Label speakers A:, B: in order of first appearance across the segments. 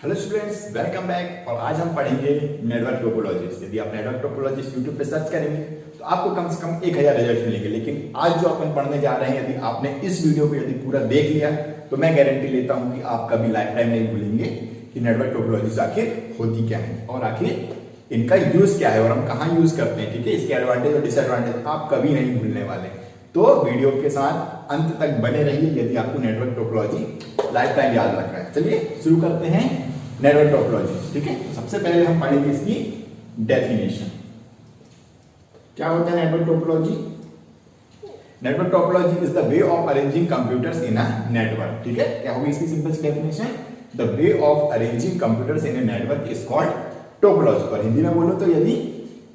A: Hello students, welcome back. और आज हम पढ़ेंगे नेटवर्क टोपोलॉजीज। यदि आप नेटवर्क टोपोलॉजीज यूट्यूब पे सर्च करेंगे तो आपको कम से कम 1000 रिजल्ट मिलेंगे। लेकिन आज जो अपन पढ़ने जा रहे हैं, यदि आपने इस वीडियो को यदि पूरा देख लिया तो मैं गारंटी लेता हूं कि आप कभी लाइफ टाइम नहीं भूलेंगे कि नेटवर्क टोपोलॉजीज आखिर होती क्या है और आखिर इनका यूज क्या है और हम कहाँ यूज करते हैं। ठीक है, इसके एडवांटेज और डिसएडवांटेज आप कभी नहीं भूलने वाले। तो वीडियो के साथ अंत तक बने रहिए यदि आपको नेटवर्क टोपोलॉजी लाइफ टाइम याद रखना है। चलिए शुरू करते हैं नेटवर्क टोपोलॉजी। ठीक है, सबसे पहले हम पढ़ेंगे इसकी डेफिनेशन। क्या होता है network topology? Network topology is the way of arranging computers in a network. ठीक है, क्या होगी इसकी simple definition? The way of arranging computers in a network is called topology. और हिंदी में बोलो तो यदि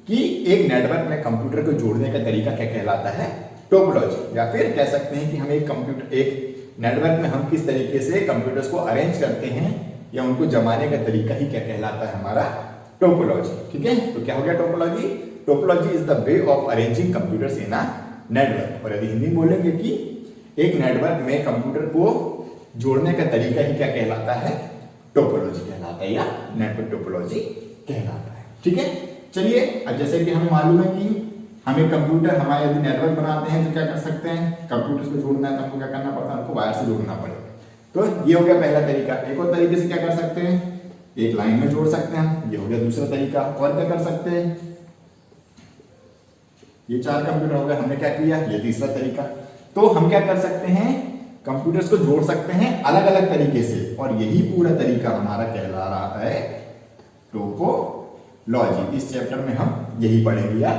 A: कि एक नेटवर्क में कंप्यूटर को जोड़ने का तरीका क्या कहलाता है? टोपोलॉजी। या फिर कह सकते हैं कि हम एक नेटवर्क में हम किस तरीके से कंप्यूटर्स को अरेंज करते हैं या उनको जमाने का तरीका ही क्या कहलाता है? हमारा टोपोलॉजी। ठीक है, तो क्या हो गया topology? Topology is the way of arranging computers in a network. और यदि हिंदी में बोलेंगे कि एक नेटवर्क में कंप्यूटर को जोड़ने का तरीका ही क्या कहलाता है? टोपोलॉजी कहलाता है या नेटवर्क टोपोलॉजी कहलाता है। ठीक है, चलिए अब जैसे कि हमें मालूम है कि हमें कंप्यूटर हमारे यदि नेटवर्क बनाते हैं तो क्या कर सकते हैं? कंप्यूटर को जोड़ना है तो हमको क्या करना पड़ता है? हमको वायर से जोड़ना पड़ेगा। तो ये हो गया पहला तरीका। एक और तरीके से क्या कर सकते हैं? एक लाइन में जोड़ सकते हैं। ये हो गया दूसरा तरीका। और क्या कर सकते हैं? ये 4 कंप्यूटर हो गए, हमने क्या किया? ये तीसरा तरीका। तो हम क्या कर सकते हैं? कंप्यूटर्स को जोड़ सकते हैं अलग अलग तरीके से। और यही पूरा तरीका हमारा कहला रहा है टोपोलॉजी। इस चैप्टर में हम यही पढ़ेंगे या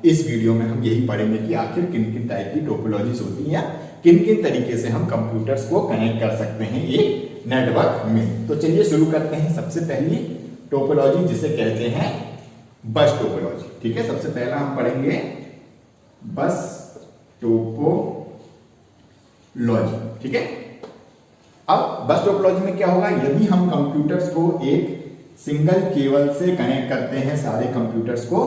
A: इस वीडियो में हम यही पढ़ेंगे कि आखिर किन किन टाइप की टोपोलॉजीज होती हैं, किन किन तरीके से हम कंप्यूटर्स को कनेक्ट कर सकते हैं एक नेटवर्क में। तो चलिए शुरू करते हैं। सबसे पहली टोपोलॉजी जिसे कहते हैं बस टोपोलॉजी। ठीक है, सबसे पहला हम पढ़ेंगे बस टोपोलॉजी। ठीक है, अब बस टोपोलॉजी में क्या होगा? यदि हम कंप्यूटर्स को एक सिंगल केबल से कनेक्ट करते हैं सारे कंप्यूटर्स को,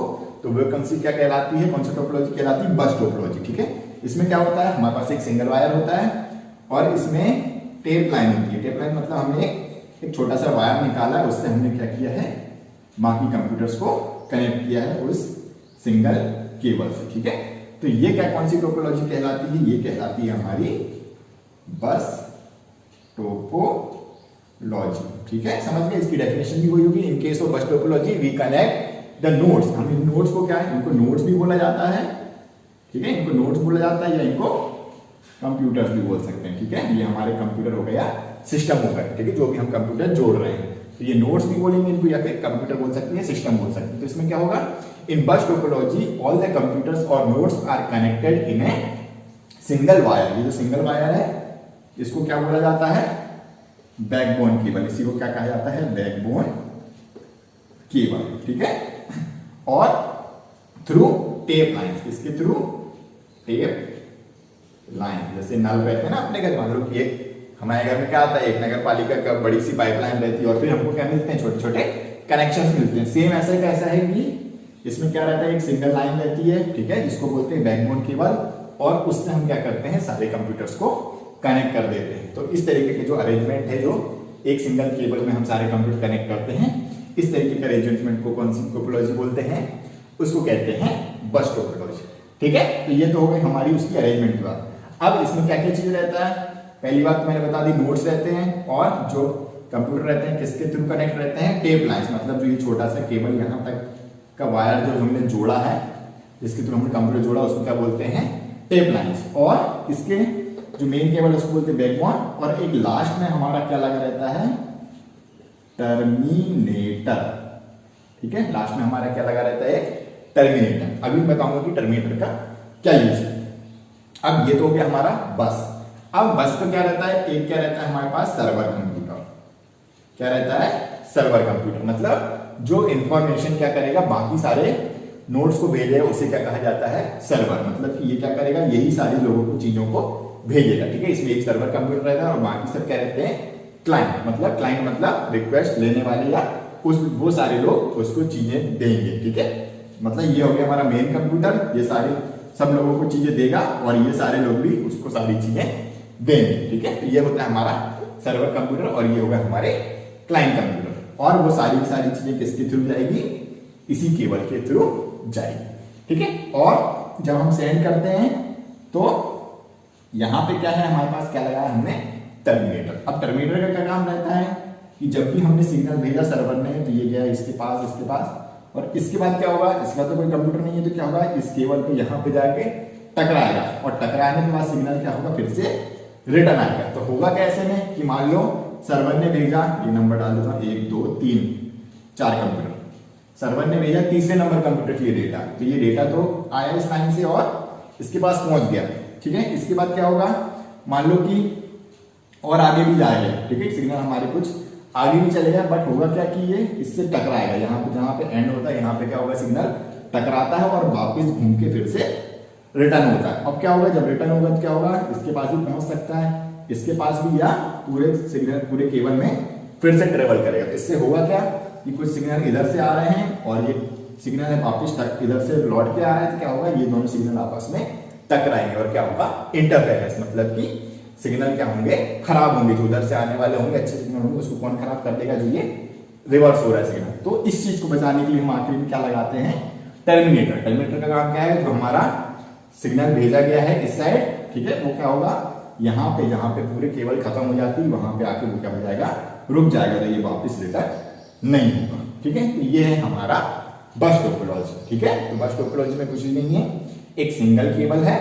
A: तो वो कौन सी क्या कहलाती है? कौन सी टोपोलॉजी कहलाती है? बस टोपोलॉजी। ठीक है, इसमें क्या होता है? हमारे पास एक सिंगल वायर होता है और इसमें टेप लाइन होती है। टेप लाइन मतलब हमने एक छोटा सा वायर निकाला है, उससे हमने क्या किया है? बाकी कंप्यूटर्स को कनेक्ट किया है उस सिंगल केबल से। ठीक है, तो ये क्या कौन सी टोपोलॉजी कहलाती है? ये कहलाती है हमारी बस टोपोलॉजी। ठीक है, समझ गए? इसकी डेफिनेशन भी वही होगी। In case of bus topology we connect the nodes. हम इन नोड्स को क्या है? इनको नोड्स भी बोला जाता है। ठीक है, इनको नोड्स बोला जाता है या इनको कंप्यूटर्स भी बोल सकते हैं। ठीक है, ये हमारे कंप्यूटर हो गया, सिस्टम हो गया। ठीक है, जो भी हम कंप्यूटर जोड़ रहे हैं तो ये नोड्स भी बोलेंगे इनको, या फिर कंप्यूटर बोल सकते हैं, सिस्टम बोल सकते हैं। तो इसमें क्या होगा? In bus topology all the computers और nodes are connected in a single wire. ये जो सिंगल वायर है इसको क्या बोला जाता है? Backbone cable. इसी को क्या कहा जाता है? Backbone cable. ठीक है, और थ्रू टेप लाइंस। इसके थ्रू टेप लाइन, जैसे नल रहते हैं ना अपने घर, मान लो कि एक हमारे घर में क्या आता है? एक नगर पालिका का बड़ी सी पाइपलाइन रहती है और फिर हमको क्या मिलते हैं? छोटे छोटे कनेक्शंस मिलते हैं। सेम ऐसा कैसा है कि इसमें क्या रहता है? एक सिंगल लाइन रहती है। ठीक है, जिसको बोलते हैं बैकबोन केबल, और उससे हम क्या करते हैं? सारे कंप्यूटर्स को कनेक्ट कर देते हैं। तो इस तरीके के जो अरेंजमेंट है, जो एक सिंगल केबल में हम सारे कंप्यूटर कनेक्ट करते हैं, इस तरीके का अरेंजमेंट को कौन सी टोपोलॉजी बोलते हैं? उसको कहते हैं बस टोपोलॉजी। ठीक है, तो ये तो हो गई हमारी उसकी अरेंजमेंट की बात। अब इसमें क्या क्या चीज रहता है? पहली बात तो मैंने बता दी, नोड्स रहते हैं, और जो कंप्यूटर रहते हैं किसके थ्रू कनेक्ट रहते हैं? Tape lines. मतलब जो ये छोटा सा केबल यहाँ तक का वायर जो हमने जोड़ा है, जिसके थ्रू हमने कंप्यूटर जोड़ा, उसको क्या बोलते हैं? Tape lines. और इसके जो मेन केबल है उसको बोलते हैं बैकबोन, और एक लास्ट में हमारा क्या लगा रहता है? टर्मिनेटर। ठीक है, लास्ट में हमारा क्या लगा रहता है? टर्मिनेटर। अभी बताऊंगा कि टर्मिनेटर का क्या यूज है। अब ये तो हो गया हमारा बस। अब बस का क्या रहता है? एक क्या रहता है हमारे पास? Server computer. क्या रहता है? Server computer. मतलब जो इंफॉर्मेशन क्या करेगा? बाकी सारे नोड्स को भेजेगा, उसे क्या कहा जाता है? सर्वर। मतलब कि ये क्या करेगा? यही सारी लोगों को चीजों को भेजेगा। ठीक है, इसमें एक सर्वर कंप्यूटर रहेगा और बाकी सब क्या रहते हैं? क्लाइंट। मतलब क्लाइंट मतलब रिक्वेस्ट लेने वाले या वो सारे लोग उसको चीजें देंगे। ठीक है, मतलब ये हो गया हमारा मेन कंप्यूटर, ये सारे सब लोगों को चीजें देगा और ये सारे लोग भी उसको सारी चीजें देंगे। ठीक है, तो ये होता है हमारा सर्वर कंप्यूटर और ये होगा हमारे क्लाइंट कंप्यूटर। और वो सारी की सारी चीजें किसके थ्रू जाएगी, इसी केबल के थ्रू जाएगी, ठीक है। और जब हम सेंड करते हैं तो यहां पे क्या है हमारे पास, क्या लगाया हमने, टर्मिनेटर। अब टर्मिनेटर का क्या काम रहता है कि जब भी हमने सिग्नल भेजा सर्वर ने तो ये गया इसके पास, और इसके बाद क्या होगा, इसका तो कोई कंप्यूटर नहीं है तो क्या होगा, इस केबल पे यहाँ पे जाके टकराएगा, और टकराने के बाद सिग्नल क्या होगा, फिर से रिटर्न आएगा। तो होगा कैसे में कि मान लो सर्वर ने भेजा, ये नंबर डाल देता हूं 1 2 3 4 कंप्यूटर, सर्वर ने भेजा तीसरे नंबर कंप्यूटर के लिए डेटा, तो ये डेटा तो आया इस लाइन से और इसके पास पहुंच गया, ठीक है। इसके बाद क्या होगा, मान लो कि और आगे भी जाएगा, ठीक है, सिग्नल हमारे कुछ आगे भी चलेगा, बट होगा क्या कि ये इससे टकराएगा, यहाँ पे जहां पे एंड होता है यहाँ पे क्या होगा, सिग्नल टकराता है और वापस घूम के फिर से रिटर्न होता है। अब क्या होगा, जब रिटर्न होगा तो क्या होगा, इसके पास भी पहुंच सकता है, इसके पास भी, या पूरे सिग्नल पूरे केबल में फिर से ट्रेवल करेगा। तो इससे होगा क्या कि कुछ सिग्नल इधर से आ रहे हैं और ये सिग्नल है वापस इधर से लौट के आ रहे हैं, तो क्या होगा, ये दोनों सिग्नल आपस में टकराएंगे और क्या होगा, इंटरफेरेंस, मतलब कि सिग्नल क्या होंगे, खराब होंगे। जो उधर से आने वाले होंगे अच्छे सिग्नल होंगे, उसको कौन खराब कर देगा, जो ये रिवर्स हो रहा है सिग्नल। तो इस चीज को बचाने के लिए हम आखिर में क्या लगाते हैं, टर्मिनेटर। टर्मिनेटर का काम क्या है, जो हमारा सिग्नल भेजा गया है इस साइड, ठीक है, वो क्या होगा, यहाँ पे पूरे केबल खत्म हो जाती है, वहां पे आके वो क्या हो जाएगा, रुक जाएगा, तो ये वापस रिटर्न नहीं होगा, ठीक है। तो ये है हमारा बस टोपोलॉजी, ठीक है। तो बस टोपोलॉजी में कुछ भी नहीं है, एक सिंगल केबल है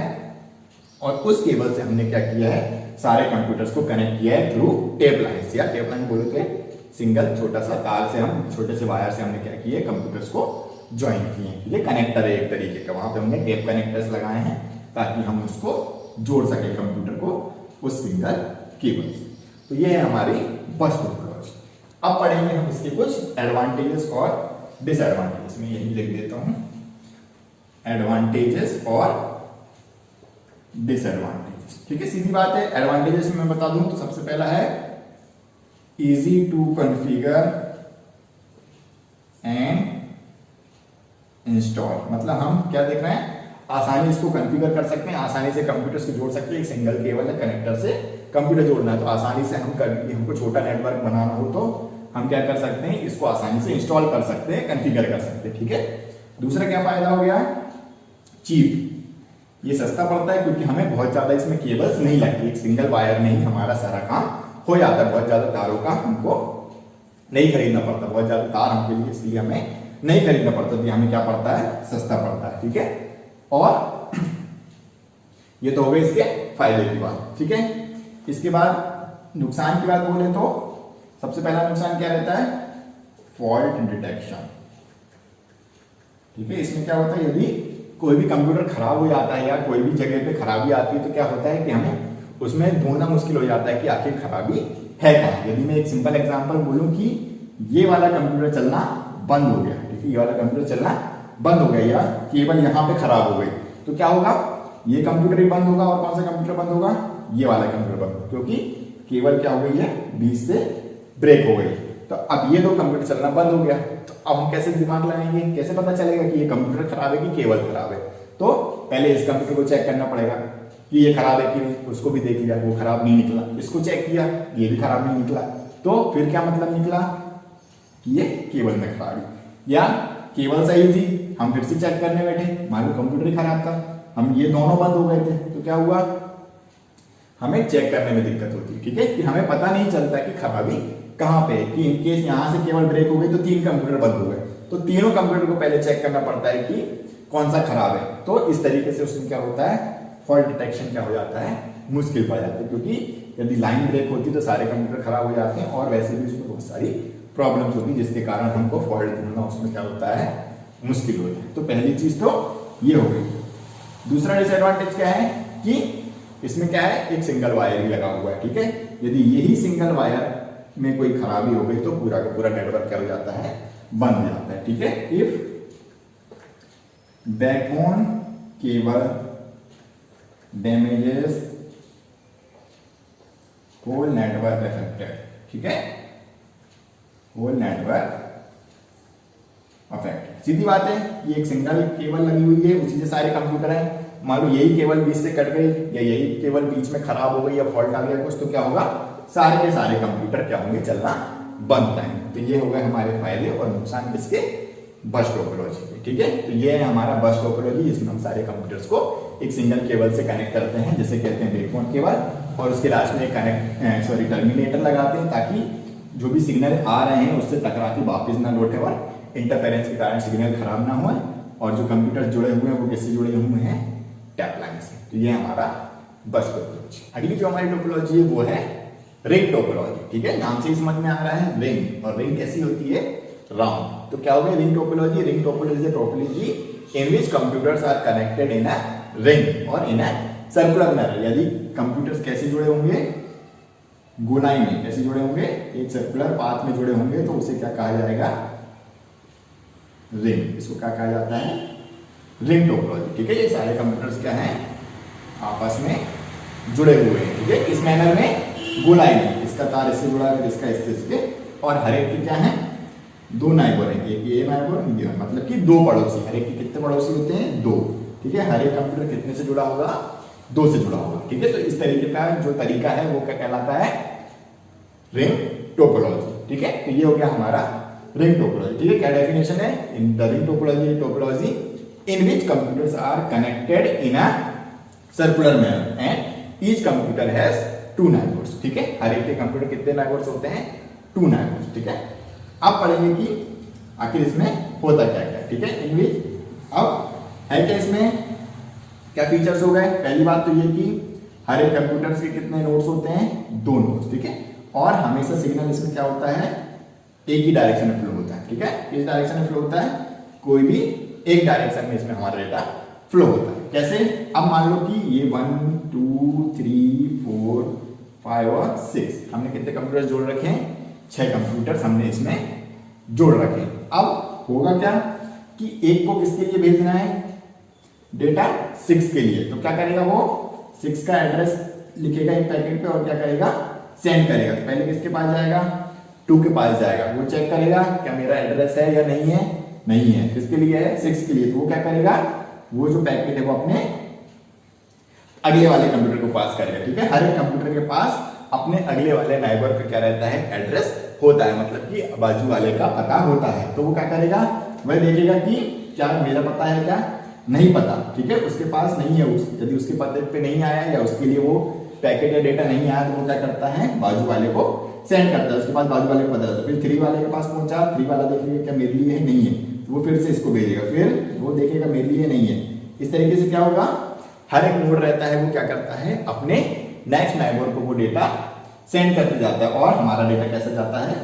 A: और उस केबल से हमने क्या किया है, सारे कंप्यूटर्स को कनेक्ट किया है थ्रू टेप लाइन, या टेप लाइन बोले तो सिंगल छोटा सा तार से, हम छोटे से वायर से हमने क्या किया है, कंप्यूटर्स को ज्वाइन किए हैं, ठीक है। कनेक्टर है एक तरीके का, वहां पे हमने टेप कनेक्टर्स लगाए हैं ताकि हम उसको जोड़ सके कंप्यूटर को उस सिंगल केबल से। तो ये है हमारी बस टोपोलॉजी। अब पढ़ेंगे हम इसके कुछ एडवांटेजेस और डिसएडवांटेजेस। मैं यही लिख देता हूं, एडवांटेजेस और डिसएडवांटेजेस, ठीक है। सीधी बात है, एडवांटेजेस में मैं बता दूं तो सबसे पहला है easy to configure and install. मतलब हम क्या देख रहे हैं, आसानी इसको कॉन्फ़िगर कर सकते हैं, आसानी से कंप्यूटर्स को जोड़ सकते हैं। एक सिंगल केबल है, कनेक्टर से कंप्यूटर जोड़ना है तो आसानी से हमको छोटा नेटवर्क बनाना हो तो हम क्या कर सकते हैं, इसको आसानी से इंस्टॉल कर सकते हैं, कॉन्फ़िगर कर सकते हैं, ठीक है। दूसरा क्या फायदा हो गया, चीप, ये सस्ता पड़ता है क्योंकि हमें बहुत ज्यादा इसमें केबल्स नहीं लगती, एक सिंगल वायर में ही हमारा सारा काम हो जाता है, बहुत ज्यादा तारों का हमको नहीं खरीदना पड़ता, बहुत ज्यादा तार हमके लिए इसलिए हमें नहीं खरीदना पड़ता, तो हमें क्या पड़ता है, सस्ता पड़ता है, ठीक है। और ये तो हो गए इसके फायदे की बात, ठीक है। इसके बाद नुकसान की बात बोले तो सबसे पहला नुकसान क्या रहता है, फॉल्ट डिटेक्शन, ठीक है। इसमें क्या होता है, यदि कोई भी कंप्यूटर खराब हो जाता है या कोई भी जगह पे खराबी आती है तो क्या होता है कि हमें उसमें ढूंढना मुश्किल हो जाता है कि आखिर खराबी है कहां। यदि मैं एक सिंपल एग्जांपल बोलूं कि ये वाला कंप्यूटर चलना बंद हो गया, ठीक है, ये वाला कंप्यूटर चलना बंद हो गया या केबल यहाँ पे खराब हो गई, तो क्या होगा, ये कंप्यूटर ही बंद होगा और कौन सा कंप्यूटर बंद होगा, ये वाला कंप्यूटर बंद होगा, क्योंकि केबल क्या हो गई है, बीच से ब्रेक हो गई। तो अब ये दो कंप्यूटर चलना बंद हो गया, तो अब हम कैसे दिमाग लगाएंगे, कैसे पता चलेगा कि ये कंप्यूटर खराब है कि केबल खराब है। तो पहले इस कंप्यूटर को चेक करना पड़ेगा कि ये खराब है कि नहीं, उसको भी देख लिया, वो खराब नहीं निकला, इसको चेक किया, ये भी खराब नहीं निकला, तो फिर क्या मतलब निकला कि ये केबल में खराबी, या केबल सही थी, हम फिर से चेक करने बैठे, मान लो कंप्यूटर ही खराब था, हम ये दोनों बंद हो गए थे, तो क्या हुआ, हमें चेक करने में दिक्कत होती, ठीक है, कि हमें पता नहीं चलता कि खराबी कहां पे, कि इनकेस यहां से केबल ब्रेक हो गई तो 3 कंप्यूटर बंद हो गए, तो तीनों कंप्यूटर को पहले चेक करना पड़ता है कि कौन सा खराब है। तो इस तरीके से उसमें क्या होता है, फॉल्ट डिटेक्शन क्या हो जाता है, मुश्किल पड़ जाती है, क्योंकि यदि लाइन ब्रेक होती तो सारे कंप्यूटर खराब हो जाते हैं और वैसे भी उसमें बहुत सारी प्रॉब्लम्स होती है जिसके कारण हमको फॉल्ट ढूंढना उसमें क्या होता है, मुश्किल होता है। तो पहली चीज तो ये हो गई। दूसरा डिसएडवांटेज क्या है कि इसमें क्या है, एक सिंगल वायर ही लगा हुआ है, ठीक है। यदि यही सिंगल वायर में कोई खराबी हो गई तो पूरा का पूरा नेटवर्क क्या हो जाता है, बंद हो जाता है, ठीक है। If backbone cable damages whole network affected, ठीक है, होल नेटवर्क अफेक्ट। सीधी बात है, ये एक सिंगल केबल लगी हुई है, उसी से सारे कंप्यूटर हैं, मान लो यही केबल बीच से कट गई या यही केबल बीच में खराब हो गई या फॉल्ट आ गया कुछ, तो क्या होगा, सारे के सारे कंप्यूटर क्या होंगे, चलना बंद हो जाएंगे। तो ये हो गए हमारे फायदे और नुकसान किसके, बस टोपोलॉजी के। ठीक है, तो ये है हमारा बस टोपोलॉजी, इसमें हम सारे कंप्यूटर्स को एक सिंगल केबल से कनेक्ट करते हैं, जिसे कहते हैं बैकबोन केबल, और उसके लास्ट में टर्मिनेटर लगाते हैं, ताकि जो भी सिग्नल आ रहे हैं उससे टकरा के वापिस ना लौटे और इंटरफेरेंस के कारण सिग्नल खराब ना हो। और जो कंप्यूटर जुड़े हुए हैं वो किससे जुड़े हुए हैं, टैप लाइन से। तो ये हमारा बस टोपोलॉजी। अगली जो हमारी टोपोलॉजी है वो है रिंग टोपोलॉजी। ठीक है, नाम से ही समझ में आ रहा है रिंग, और रिंग कैसी होती है, राउंड। तो क्या हो गया ring topology, ring topology topology in which computers are connected in a ring और इन अ सर्कुलर मैनर। यदि कंप्यूटर्स कैसे जुड़े होंगे, गोलाई में कैसे जुड़े होंगे, एक सर्कुलर पाथ में जुड़े होंगे, तो उसे क्या कहा जाएगा, रिंग। इसको क्या कहा जाता है, रिंग टोपोलॉजी। ठीक है, ये सारे कंप्यूटर्स क्या हैं, आपस में जुड़े हुए हैं। ठीक है, इस मैनर में गोलाई में, इसका तार इससे जुड़ा है, इसका इससे, और हर एक के क्या है, दो नाइबर हैं, एक ये नाइबर, मतलब कि दो पड़ोसी। हर एक के कितने पड़ोसी होते हैं, दो। ठीक है, हर एक कंप्यूटर कितने से जुड़ा होगा, दो से जुड़ा होगा। ठीक है, तो इस तरीके का जो तरीका है वो क्या कहलाता है, रिंग टोपोलॉजी। ठीक है, तो ये हो गया हमारा रिंग टोपोलॉजी। ठीक है, क्या डेफिनेशन है, in the ring topology in which computers are connected in a circular manner and each computer has two neighbours. ठीक है, हर एक के कंप्यूटर कितने नाइबर्स होते हैं, टू नाइबर्स। ठीक है, अब पढ़ेंगे कि आखिर इसमें होता क्या क्या। ठीक है, इन विच अब है क्या, इसमें क्या फीचर्स हो गए। पहली बात तो ये कि हर एक कंप्यूटर के कितने नोड्स होते हैं, दो नोड्स। ठीक है, और हमेशा सिग्नल इसमें क्या होता है, एक ही डायरेक्शन में फ्लो होता है। ठीक है, किस डायरेक्शन में फ्लो होता है, कोई भी एक डायरेक्शन में इसमें हमारा डेटा फ्लो होता है। कैसे, अब मान लो कि ये 1 2 3 4 5 और 6 हमने कितने कंप्यूटर जोड़ रखे हैं, 6 कंप्यूटर हमने इसमें जोड़ रखे हैं। अब होगा क्या कि एक को किसके लिए भेजना है, डेटा 6 के लिए। तो क्या करेगा वो, 6 का एड्रेस लिखेगा एक पैकेट पे और क्या करेगा, सेंड करेगा। तो पहले किसके पास जाएगा, 2 के पास जाएगा, वो चेक करेगा क्या मेरा एड्रेस है या नहीं है, नहीं है। किसके लिए है, 6 के लिए। तो वो क्या करेगा, वो जो पैकेट है वो अपने अगले वाले कंप्यूटर को पास करेगा। ठीक है, हर एक कंप्यूटर के पास अपने अगले वाले नाइबर पे क्या रहता है, एड्रेस होता है, मतलब कि बाजू वाले का पता होता है। तो वो क्या करेगा, वह देखेगा कि क्या मेरा पता है, क्या नहीं पता। ठीक है, उसके पास नहीं है, यदि उसके पते पे नहीं आया या उसके लिए वो पैकेट या डेटा नहीं आया, तो वो क्या करता है, बाजू वाले को सेंड करता है। उसके पास बाजू वाले को पता रहता है, फिर 3 वाले के पास पहुंचा, 3 वाला देखेगा क्या मेरे लिए है, नहीं है, तो वो फिर से इसको भेजेगा, फिर वो देखेगा मेरे लिए नहीं है। इस तरीके से क्या होगा, हर एक नोड रहता है वो क्या करता है, अपने नेक्स्ट नाइबर को वो डेटा सेंड करते जाता है, और हमारा डेटा कैसे जाता है,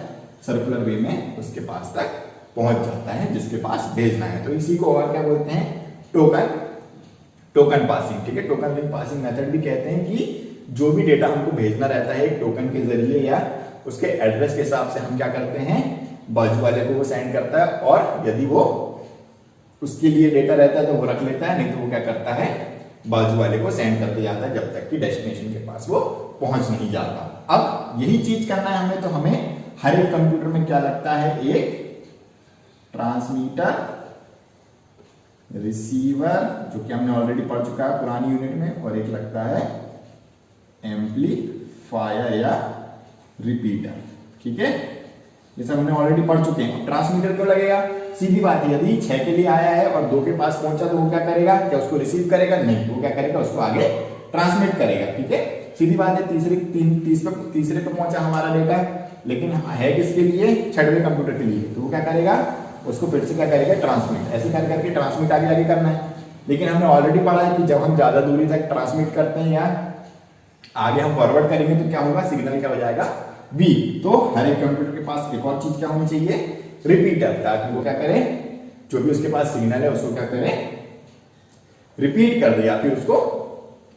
A: सर्कुलर वे में उसके पास तक पहुंच जाता है जिसके पास भेजना है। तो इसी को और क्या बोलते हैं, टोकन पासिंग। ठीक है, टोकन रिंग पासिंग मेथड भी कहते हैं कि जो भी डेटा हमको भेजना रहता है एक टोकन के जरिए या उसके एड्रेस के हिसाब से हम क्या करते हैं, बाजू वाले को वो सेंड करता है, और यदि वो उसके लिए डेटा रहता है तो वो रख लेता है, नहीं तो वो क्या करता है, बाजू वाले को सेंड करते जाता है जब तक कि डेस्टिनेशन के पास वो पहुंच नहीं जाता। अब यही चीज करना है हमें, तो हमें हर एक कंप्यूटर में क्या लगता है, एक ट्रांसमीटर, रिसीवर, जो कि हमने ऑलरेडी पढ़ चुका है पुरानी यूनिट में, और एक लगता है एम्पलीफायर या रिपीटर। ठीक है, ये सब हमने ऑलरेडी पढ़ चुके हैं। ट्रांसमीटर क्यों लगेगा, सीधी बात है, यदि 6 के लिए आया है और 2 के पास पहुंचा तो वो क्या करेगा, क्या उसको रिसीव करेगा, नहीं, वो क्या करेगा, उसको आगे ट्रांसमिट करेगा। ठीक है, सीधी बात है। तीसरे पे पहुंचा हमारा डेटा, लेकिन है किसके लिए, 6वें कंप्यूटर के लिए, तो वो क्या करेगा, उसको फिर से क्या करेगा, ट्रांसमिट। ऐसे कर करके ट्रांसमिट आगे आगे करना है। लेकिन हमने ऑलरेडी पढ़ा है कि जब हम ज्यादा दूरी तक ट्रांसमिट करते हैं या आगे हम फॉरवर्ड करेंगे तो क्या होगा, सिग्नल क्या हो जाएगा, वीक। तो हर एक कंप्यूटर के पास एक और चीज क्या होनी चाहिए, रिपीटर, ताकि वो क्या करे, जो भी उसके पास सिग्नल है उसको क्या करे, रिपीट कर दे या फिर उसको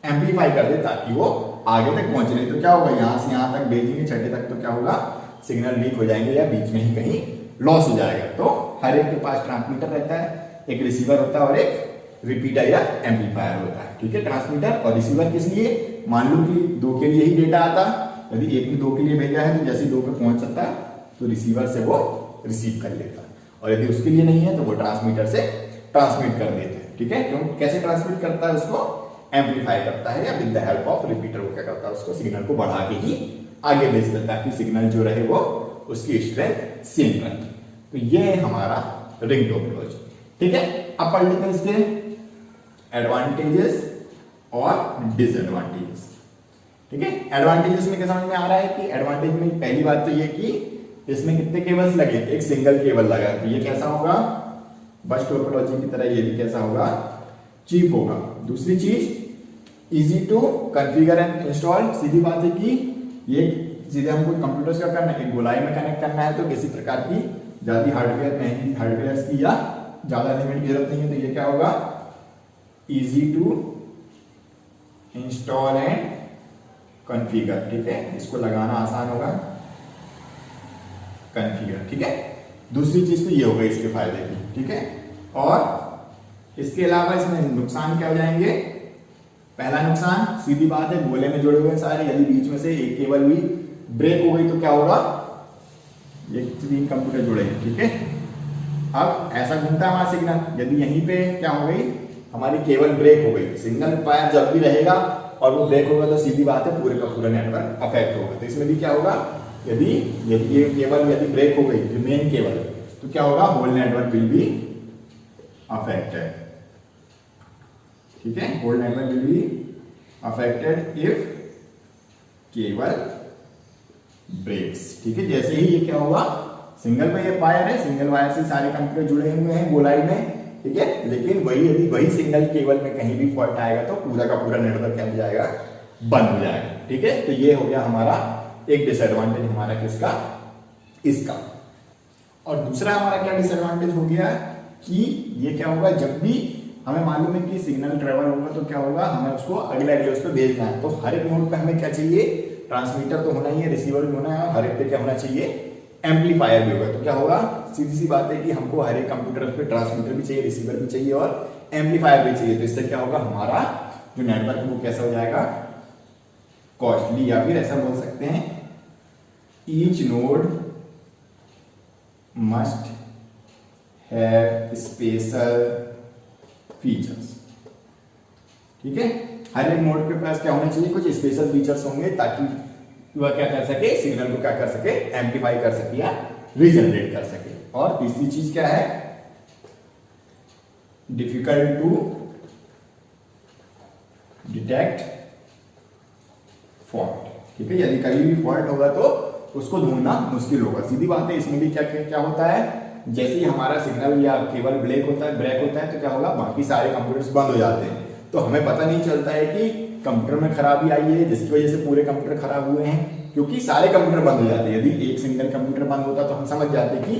A: एम्पलीफाई कर दे, ताकि वो आगे तक पहुंचे। नहीं तो क्या होगा, यहां से यहां तक भेजेंगे 6 तक, तो क्या होगा, सिग्नल लीक हो जाएंगे या बीच में ही कहीं लॉस हो जाएगा। तो हर एक के पास ट्रांसमीटर रहता है, एक रिसीवर होता है और एक रिपीटर या एम्पलीफायर होता है। ठीक है, ट्रांसमीटर और रिसीवर किस लिए, मान लो कि 2 के लिए ही डेटा आता, यदि एक ने 2 के लिए भेजा है तो जैसे 2 पे पहुंच सकता है तो रिसीवर से वो रिसीव कर लेता है, और यदि उसके लिए नहीं है तो वो ट्रांसमीटर से ट्रांसमिट कर देते हैं। ठीक है, क्यों, कैसे ट्रांसमिट करता है, उसको एम्पलीफाई करता है, या with the help of repeater वो क्या करता है, उसको सिग्नल को बढ़ा के ही आगे भेज देता है, ताकि सिग्नल जो रहे वो उसकी स्ट्रेंथ सेम रहेगी। तो ये है हमारा रिंग टोपोलॉजी। ठीक है, अब पढ़ लेते हैं इसके एडवांटेजेस और डिसएडवांटेजेस। ठीक है, एडवांटेजेस में क्या समझ में आ रहा है कि एडवांटेज में पहली बात तो ये कि इसमें कितने केबल्स लगे, एक सिंगल केबल लगा, तो ये कैसा होगा, बस टोपोलॉजी की तरह ये भी कैसा होगा, चीप होगा। दूसरी चीज easy to configure and install, सीधी बात है कि ये सीधे हमको कंप्यूटर से करना है, एक गोलाई में कनेक्ट करना है, तो किसी प्रकार की ज्यादा हार्डवेयर महंगी हार्डवेयर की या ज्यादा एलिमेंट की जरूरत नहीं है। तो ये क्या होगा, easy to install and configure. ठीक है, इसको लगाना आसान होगा, कॉन्फ़िगर। ठीक है, दूसरी चीज तो ये होगा इसके फायदे की। ठीक है, और इसके अलावा इसमें नुकसान क्या हो जाएंगे। पहला नुकसान सीधी बात है, गोले में जुड़े हुए हैं सारे, यदि बीच में से एक केबल भी ब्रेक हो गई तो क्या होगा, ये तीन कंप्यूटर जुड़े हैं। ठीक है, अब ऐसा घूमता है हमारा सिग्नल, यदि यहीं पे क्या हो गई, हमारी केबल ब्रेक हो गई, सिग्नल वायर जब भी रहेगा और वो ब्रेक होगा तो सीधी बात है पूरे का पूरा नेटवर्क अफेक्ट होगा। तो इसमें भी क्या होगा, यदि ये केबल यदि ब्रेक हो गई, जो मेन केबल, तो क्या होगा, whole network will be affected. ठीक है, whole network will be affected if cable breaks. ठीक है, जैसे ही ये क्या होगा, सिंगल में ये वायर है, सिंगल वायर से सारे कंप्यूटर जुड़े हुए हैं गोलाई में। ठीक है, लेकिन वही यदि वही सिंगल केबल में कहीं भी फॉल्ट आएगा तो पूरा का पूरा नेटवर्क क्या हो जाएगा, बंद हो जाएगा। ठीक है, तो ये हो गया हमारा एक डिसएडवांटेज हमारा किसका, इसका। और दूसरा हमारा क्या डिसएडवांटेज हो गया कि ये क्या होगा, जब भी हमें मालूम है कि सिग्नल ट्रेवल होगा तो क्या होगा, हमें उसको अगले उस पर भेजना है, तो हर एक नोड पे हमें क्या चाहिए, ट्रांसमीटर तो होना ही है, रिसीवर भी होना है, और हर एक पे क्या होना चाहिए, एम्पलीफायर भी होगा। तो क्या होगा, सीधी सी बात है कि हमको हर एक कंप्यूटर पे ट्रांसमीटर भी चाहिए, रिसीवर भी चाहिए और एम्पलीफायर भी चाहिए। तो इससे क्या होगा, हमारा जो नेटवर्क है वो कैसा हो जाएगा, कॉस्टली, या फिर ऐसा बोल सकते हैं each node must have special features. ठीक है, हर एक नोड के पास क्या होना चाहिए, कुछ स्पेशल फीचर्स होंगे ताकि वह क्या कर सके, सिग्नल को क्या कर सके, एम्पलीफाई कर सके या रीजनरेट कर सके। और तीसरी चीज क्या है, डिफिकल्ट टू डिटेक्ट फॉल्ट। ठीक है, यदि कभी भी फॉल्ट होगा तो उसको ढूंढना मुश्किल होगा। सीधी बात है, इसमें भी क्या होता है, जैसे ही हमारा सिग्नल या केबल ब्रेक होता है तो क्या होगा, बाकी सारे कंप्यूटर्स बंद हो जाते हैं, तो हमें पता नहीं चलता है कि कंप्यूटर में खराबी आई है जिसकी वजह से पूरे कंप्यूटर खराब हुए हैं, क्योंकि सारे कंप्यूटर बंद हो जाते हैं। यदि एक सिंगल कंप्यूटर बंद होता तो हम समझ जाते कि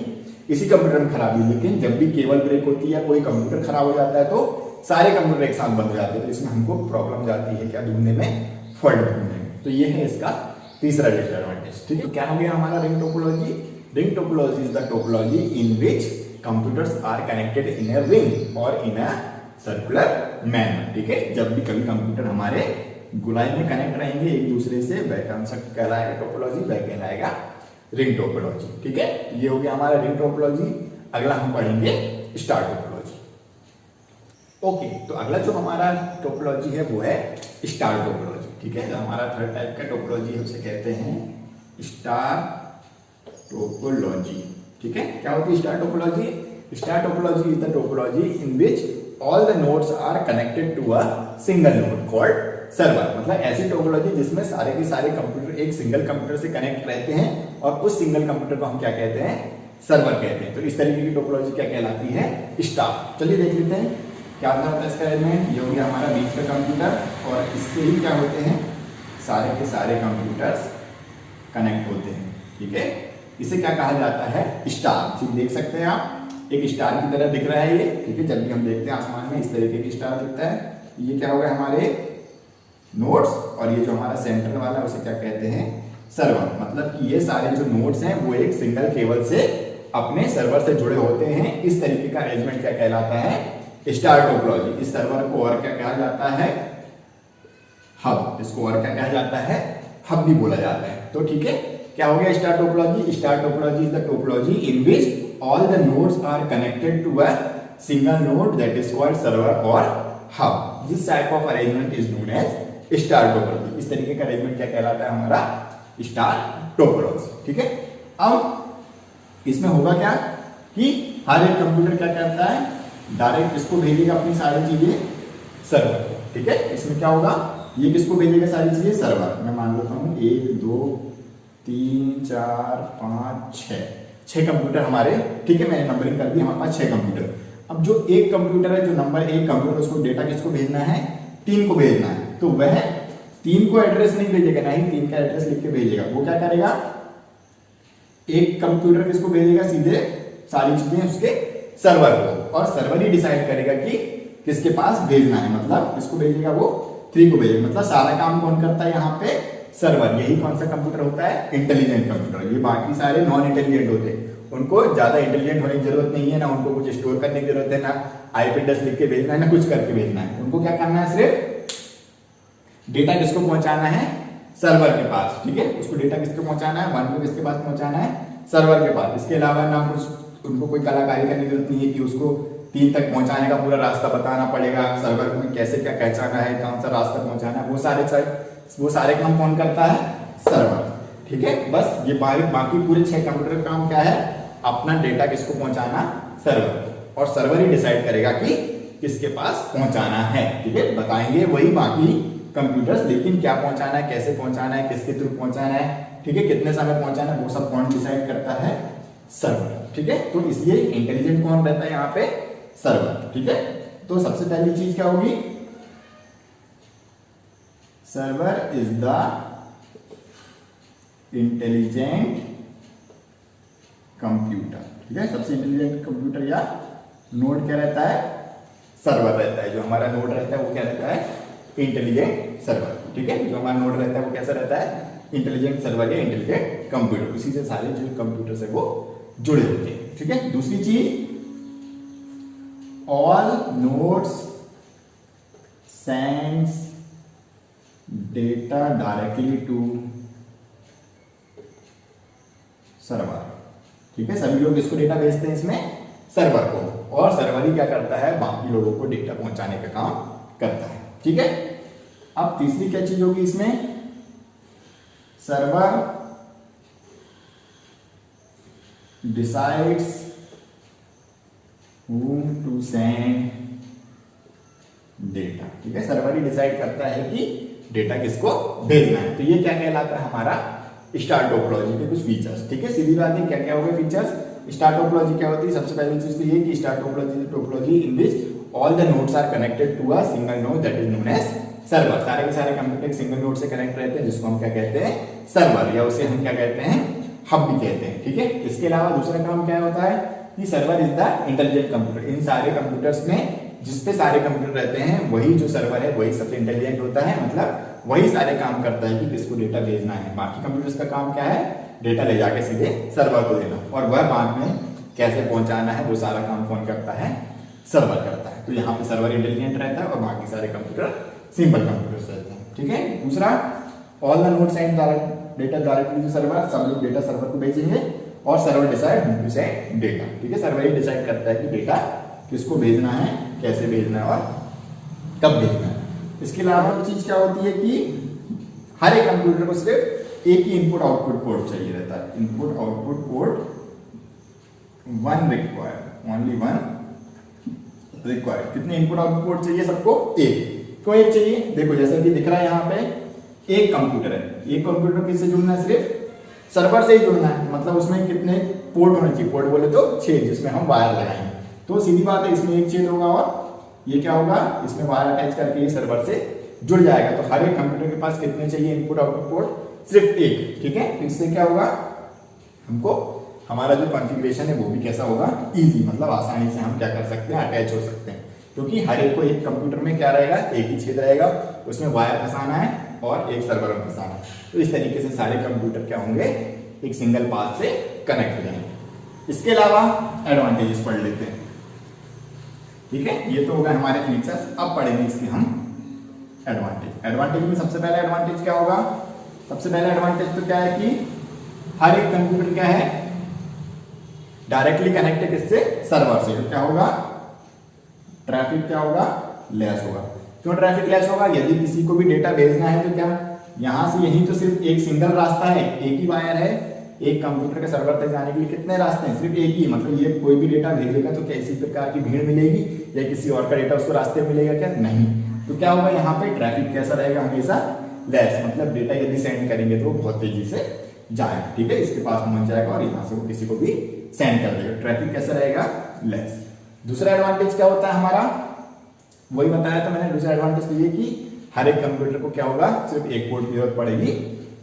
A: इसी कंप्यूटर में खराबी है, लेकिन जब भी केबल ब्रेक होती है, कोई कंप्यूटर खराब हो जाता है तो सारे कंप्यूटर एक साथ बंद हो जाते हैं। तो इसमें हमको प्रॉब्लम जाती है क्या ढूंढने में, फॉल्ट ढूंढने में। तो ये है इसका तीसरा डिसएडवांटेज। ठीक है, क्या हो गया हमारा ring topology. Ring topology is the topology in which computers are connected in a ring और इन अ सर्कुलर मैनर। ठीक है, जब भी कभी कंप्यूटर हमारे गोलाई में कनेक्ट रहेंगे एक दूसरे से, वह कंसेप्ट कहलाएगा टोपोलॉजी, वह कहलाएगा रिंग टोपोलॉजी। ठीक है, ये हो गया हमारा रिंग टोपोलॉजी। अगला हम पढ़ेंगे स्टार टोपोलॉजी। ओके, तो अगला जो हमारा टोपोलॉजी है वो है स्टार टोपोलॉजी। ठीक है, जो हमारा थर्ड टाइप का टोपोलॉजी है उसे कहते हैं स्टार टोपोलॉजी। ठीक है, क्या होती है star topology. Star topology is the topology in which all the nodes are connected to a single node called server. मतलब ऐसी टोपोलॉजी जिसमें सारे के सारे कंप्यूटर एक सिंगल कंप्यूटर से कनेक्ट रहते हैं और उस सिंगल कंप्यूटर को हम क्या कहते हैं, सर्वर कहते हैं। तो इस तरीके की टोपोलॉजी क्या कहलाती है, स्टार। चलिए देख लेते हैं क्या होता है इसका एलिमेंट। ये हो गया हमारा बीच का कंप्यूटर और इससे ही क्या होते हैं, सारे के सारे कंप्यूटर्स कनेक्ट होते हैं। ठीक है, इसे क्या कहा जाता है, स्टार। ठीक देख सकते हैं आप, एक स्टार की तरह दिख रहा है ये। ठीक है, जब भी हम देखते हैं आसमान में इस तरीके की स्टार दिखता है। ये क्या होगा, हमारे नोड्स, और ये जो हमारा सेंटर वाला है उसे क्या कहते हैं, सर्वर। मतलब कि ये सारे जो नोड्स हैं वो एक सिंगल केबल से अपने सर्वर से जुड़े होते हैं। इस तरीके का अरेंजमेंट क्या कहलाता है, स्टार टोपोलॉजी। इस सर्वर को और क्या कहा जाता है, हब। इसको और क्या कहा जाता है, हब भी बोला जाता है। तो ठीक है, क्या हो गया star topology. Star topology is the topology in which all the nodes are connected to a single node that is called server और hub. This type of arrangement is known as star topology. इस तरीके का arrangement क्या कहलाता है, हमारा star topology. ठीक है, अब इसमें होगा क्या कि हर एक कंप्यूटर क्या करता है, डायरेक्ट इसको भेजेगा अपनी सारी चीजें सर्वर को। ठीक है, इसमें क्या होगा, ये किसको भेजेगा सारी चीजें, सर्वर। मैं मान लेता हूँ 1 2 3 4 5 6 कंप्यूटर हमारे, ठीक है, मैंने नंबरिंग कर दी, हमारे पास 6 कंप्यूटर। अब जो एक कंप्यूटर है, जो नंबर 1 कंप्यूटर, उसको डेटा किसको भेजना है, 3 को भेजना है। तो वह 3 को एड्रेस नहीं भेजेगा, ना ही 3 का एड्रेस लिख के भेजेगा। वो क्या करेगा, एक कंप्यूटर किसको भेजेगा, सीधे सारी चीजें उसके सर्वर को, और सर्वर ही डिसाइड करेगा कि किसके पास भेजना है। मतलब किसको भेजेगा, वो 3 को भेजेगा। मतलब सारा काम कौन करता है यहाँ पे, सर्वर। यही कौन सा कंप्यूटर होता है, इंटेलिजेंट कंप्यूटर। ये बाकी सारे नॉन इंटेलिजेंट होते हैं, उनको ज्यादा इंटेलिजेंट होने की जरूरत नहीं है, ना उनको कुछ स्टोर करने की जरूरत है, ना आईपी एड्रेस लिख के भेजना है, ना कुछ करके भेजना है। उनको क्या करना है, सिर्फ डेटा किसको पहुंचाना है, सर्वर के पास। ठीक है, उसको डेटा किसको पहुंचाना है, 1 को किसके पास पहुंचाना है, सर्वर के पास। इसके अलावा ना कुछ उनको कोई कलाकारी करने की जरूरत नहीं है कि उसको 3 तक पहुंचाने का पूरा रास्ता बताना पड़ेगा, सर्वर में कैसे क्या पहचाना है, कौन सा रास्ता पहुंचाना है। वो सारे काम कौन करता है, सर्वर। ठीक है, बस ये बाकी पूरे 6 कंप्यूटर का काम क्या है, अपना डेटा किसको पहुंचाना, सर्वर। और सर्वर ही डिसाइड करेगा कि किसके पास पहुंचाना है। ठीक है, बताएंगे वही बाकी कंप्यूटर्स, लेकिन क्या पहुंचाना है, कैसे पहुंचाना है, किसके थ्रू पहुंचाना है, ठीक है, कितने समय पहुंचाना है, वो सब कौन डिसाइड करता है, सर्वर। ठीक है, तो इसलिए इंटेलिजेंट कौन रहता है यहाँ पे, सर्वर। ठीक है, तो सबसे पहली चीज क्या होगी, server is the intelligent computer. ठीक है, सबसे इंटेलिजेंट कंप्यूटर या नोड क्या रहता है, सर्वर रहता है। जो हमारा नोड रहता है वो क्या रहता है, इंटेलिजेंट सर्वर। ठीक है, जो हमारा नोड रहता है वो कैसा रहता है, इंटेलिजेंट सर्वर या इंटेलिजेंट कंप्यूटर। उसी से सारे जो कंप्यूटर है वो जुड़े होते हैं। ठीक है, दूसरी चीज, all nodes sends data directly to server. ठीक है, सभी लोग इसको डेटा भेजते हैं इसमें, सर्वर को, और सर्वर ही क्या करता है, बाकी लोगों को डेटा पहुंचाने का काम करता है। ठीक है, अब तीसरी क्या चीज होगी इसमें, server decides whom to send data. ठीक है, सर्वर ही डिसाइड करता है कि डेटा किसको भेजना है। तो ये क्या कहलाता है, हमारा स्टार टोपोलॉजी के कुछ फीचर्स। ठीक है, सीधी बात है, क्या क्या हो गए फीचर्स। स्टार टोपोलॉजी क्या होती है, सबसे पहली चीज तो ये कि star topology in which all the nodes are connected to a single node that is known as server. सारे के सारे कंप्यूटर सिंगल नोड से कनेक्ट रहते हैं, जिसको हम क्या कहते हैं, सर्वर, या उसे हम क्या कहते हैं, हब भी कहते हैं। ठीक है, इसके अलावा दूसरा काम क्या होता है कि server is the intelligent computer. इन सारे कंप्यूटर्स में जिसपे सारे कंप्यूटर रहते हैं, वही जो सर्वर है वही सबसे इंटेलिजेंट होता है। मतलब वही सारे काम करता है कि किसको डेटा भेजना है। बाकी कंप्यूटर्स का काम क्या है, डेटा ले जाके सीधे सर्वर को देना, और वह बाद में कैसे पहुंचाना है वो सारा काम कौन करता है, सर्वर करता है। तो यहाँ पे सर्वर इंटेलिजेंट रहता है और बाकी सारे कंप्यूटर सिंपल कंप्यूटर्स रहते हैं। ठीक है, दूसरा, all the nodes and data directly to server. सब लोग डेटा सर्वर को भेजेंगे, और server decide whom to send data. ठीक है, सर्वर ही डिसाइड करता है कि डेटा किसको भेजना है, कैसे भेजना है, और कब भेजना है। इसके अलावा चीज क्या होती है कि हर एक कंप्यूटर को सिर्फ एक ही इनपुट आउटपुट पोर्ट चाहिए रहता है। Input output port 1 required, only 1 required. कितने इनपुट आउटपुट पोर्ट चाहिए सबको, एक। क्यों एक चाहिए, देखो जैसा कि दिख रहा है यहाँ पे, एक कंप्यूटर है, एक कंप्यूटर किससे जुड़ना है, सिर्फ सर्वर से ही जुड़ना है। मतलब उसमें कितने पोर्ट होने चाहिए, पोर्ट बोले तो 6, जिसमें हम वायर लगाएंगे। तो सीधी बात है, इसमें एक छेद होगा, और ये क्या होगा, इसमें वायर अटैच करके ये सर्वर से जुड़ जाएगा। तो हर एक कंप्यूटर के पास कितने चाहिए इनपुट आउटपुट पोर्ट, सिर्फ एक। ठीक है, तो इससे क्या होगा, हमको हमारा जो कॉन्फ़िगरेशन है वो भी कैसा होगा, इजी, मतलब आसानी से हम क्या कर सकते हैं, अटैच हो सकते हैं। क्योंकि हर एक को एक कंप्यूटर में क्या रहेगा, एक ही छेद रहेगा, उसमें वायर फंसाना है और एक सर्वर में फंसाना है। तो इस तरीके से सारे कंप्यूटर क्या होंगे, एक सिंगल पाथ से कनेक्ट हो जाएंगे। इसके अलावा एडवांटेजेस पढ़ लेते हैं। ठीक है, ये तो होगा हमारे फीचर्स। अब पढ़ेंगे इसके हम एडवांटेज। एडवांटेज में सबसे पहला एडवांटेज क्या होगा, सबसे पहला एडवांटेज तो क्या है कि हर एक कंप्यूटर क्या है, डायरेक्टली कनेक्टेड किससे, सर्वर से। तो क्या होगा, ट्रैफिक क्या होगा, लेस होगा। क्यों ट्रैफिक लेस होगा, यदि किसी को भी डेटा भेजना है तो क्या, यहां से यहीं तो सिर्फ एक सिंगल रास्ता है, एक ही वायर है, एक कंप्यूटर के सर्वर तक जाने के लिए कितने रास्ते हैं, सिर्फ एक ही, मतलब ये कोई भी डेटा भेजेगा तो क्या इसी प्रकार की भीड़ मिलेगी या किसी और का डेटा उसको रास्ते में मिलेगा क्या, नहीं। तो क्या होगा यहाँ पे ट्रैफिक कैसा रहेगा, हमेशा लेस, मतलब डेटा यदि सेंड करेंगे तो वो बहुत तेजी से जाएगा, ठीक है, इसके पास पहुंच जाएगा और यहाँ से वो किसी को भी सेंड कर देगा, ट्रैफिक कैसा रहेगा, लेस। दूसरा एडवांटेज क्या होता है हमारा, वही बताया था मैंने, दूसरा एडवांटेज तो ये कि हर एक कंप्यूटर को क्या होगा, सिर्फ एक पोर्ट की जरूरत पड़ेगी,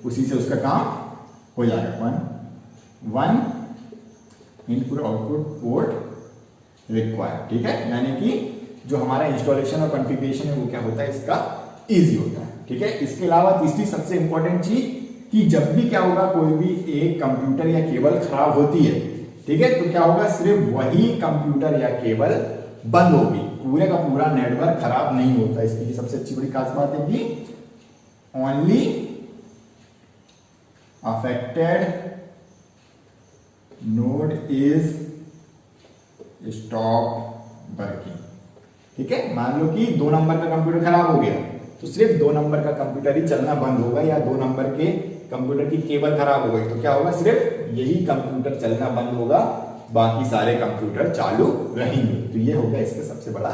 A: उसी से उसका काम हो जाएगा, one input output port required, ठीक है, यानी कि जो हमारा इंस्टॉलेशन और कॉन्फ़िगरेशन है वो क्या होता है, इसका इजी होता है, ठीक है। इसके अलावा तीसरी सबसे इंपॉर्टेंट चीज कि जब भी क्या होगा, कोई भी एक कंप्यूटर या केबल खराब होती है, ठीक है, तो क्या होगा, सिर्फ वही कंप्यूटर या केबल बंद होगी, पूरे का पूरा नेटवर्क खराब नहीं होता। इसकी सबसे अच्छी बड़ी खास बात है कि only affected node is stop working, ठीक है। मान लो कि 2 नंबर का कंप्यूटर खराब हो गया तो सिर्फ 2 नंबर का कंप्यूटर ही चलना बंद होगा, या 2 नंबर के कंप्यूटर की केबल खराब हो गई तो क्या होगा, सिर्फ यही कंप्यूटर चलना बंद होगा, बाकी सारे कंप्यूटर चालू रहेंगे। तो ये हो गया इसका सबसे बड़ा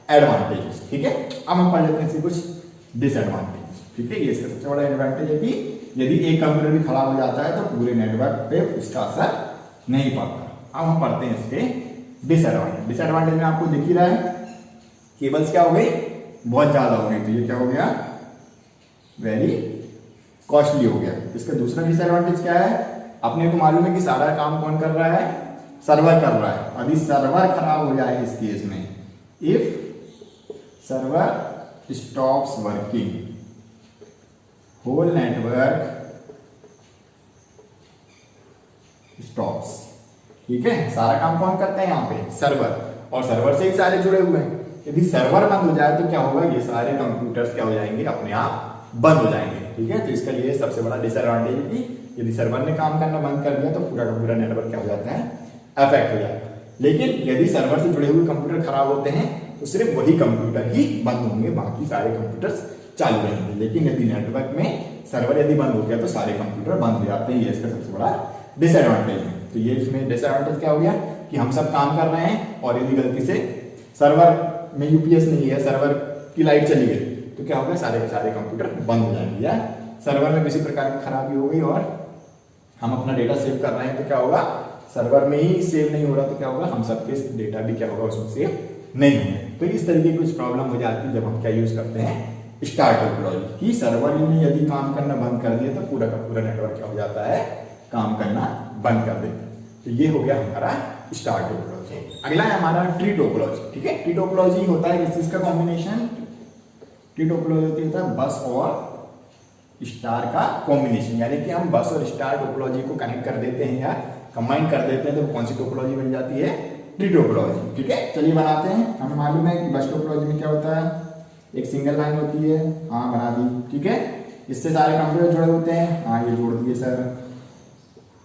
A: एडवांटेज, ठीक है। अब हम पढ़ लेते हैं कुछ डिसएडवांटेज, ठीक है। ये इसका सबसे बड़ा एडवांटेज है कि यदि एक कंप्यूटर भी खराब हो जाता है तो पूरे नेटवर्क पे उसका असर नहीं पड़ता। अब हम पढ़ते हैं इसके डिसएडवांटेज। डिसएडवांटेज में आपको दिख ही रहा है, केबल्स क्या हो गई, बहुत ज्यादा हो गई, तो ये क्या हो गया, वेरी कॉस्टली हो गया। इसका दूसरा डिसएडवांटेज क्या है, अपने को मालूम है कि सारा काम कौन कर रहा है, सर्वर कर रहा है। अभी सर्वर खराब हो जाए इस केस में, if server stops working whole network stops, ठीक है। सारा काम कौन करते हैं यहाँ पे, सर्वर, और सर्वर से ही सारे जुड़े हुए हैं। यदि सर्वर बंद हो जाए तो क्या होगा, ये सारे कंप्यूटर्स क्या हो जाएंगे, अपने आप बंद हो जाएंगे, ठीक है। तो इसका ये सबसे बड़ा डिसएडवांटेज है कि यदि सर्वर ने काम करना बंद कर दिया तो पूरा का पूरा नेटवर्क क्या हो जाता है, अफेक्ट हो जाएगा। लेकिन यदि सर्वर से जुड़े हुए कंप्यूटर खराब होते हैं तो सिर्फ वही कंप्यूटर ही बंद होंगे, बाकी सारे कंप्यूटर्स चालू रहेंगे। लेकिन यदि नेटवर्क में सर्वर यदि बंद हो गया तो सारे कंप्यूटर बंद हो जाते हैं, ये इसका सबसे बड़ा डिसएडवांटेज है। तो ये इसमें डिसएडवांटेज क्या हो गया कि हम सब काम कर रहे हैं और यदि गलती से सर्वर में यूपीएस नहीं है, सर्वर की लाइट चली गई तो क्या होगा, सारे के सारे कंप्यूटर बंद हो जाएंगे, या सर्वर में किसी प्रकार की खराबी हो गई और हम अपना डेटा सेव कर रहे हैं तो क्या होगा, सर्वर में ही सेव नहीं हो रहा तो क्या होगा, हम सबके डेटा भी क्या होगा उसमें सेव नहीं होंगे। तो इस तरीके की कुछ प्रॉब्लम हो जाती है जब हम क्या यूज करते हैं, स्टार टोपोलॉजी, कि सर्वर में यदि काम करना बंद कर दिया तो पूरा का पूरा नेटवर्क क्या हो जाता है, काम करना बंद कर देता है। तो ये हो गया हमारा स्टार टोपोलॉजी। अगला है हमारा ट्री टोपोलॉजी, ठीक है। ट्री टोपोलॉजी होता है किस चीज का कॉम्बिनेशन, ट्री टोपोलॉजी होता है बस और स्टार का कॉम्बिनेशन, यानी कि हम बस और स्टार टोपोलॉजी को कनेक्ट कर देते हैं या कंबाइन कर देते हैं तो कौन सी टोपोलॉजी बन जाती है, ट्री टोपोलॉजी, ठीक है। चलिए बनाते हैं। हमें मालूम है कि बस टोपोलॉजी में क्या होता है, एक सिंगल लाइन होती है, हाँ बना दी, ठीक है। इससे सारे कंप्यूटर जुड़े होते हैं, हाँ ये जोड़ दिए सर,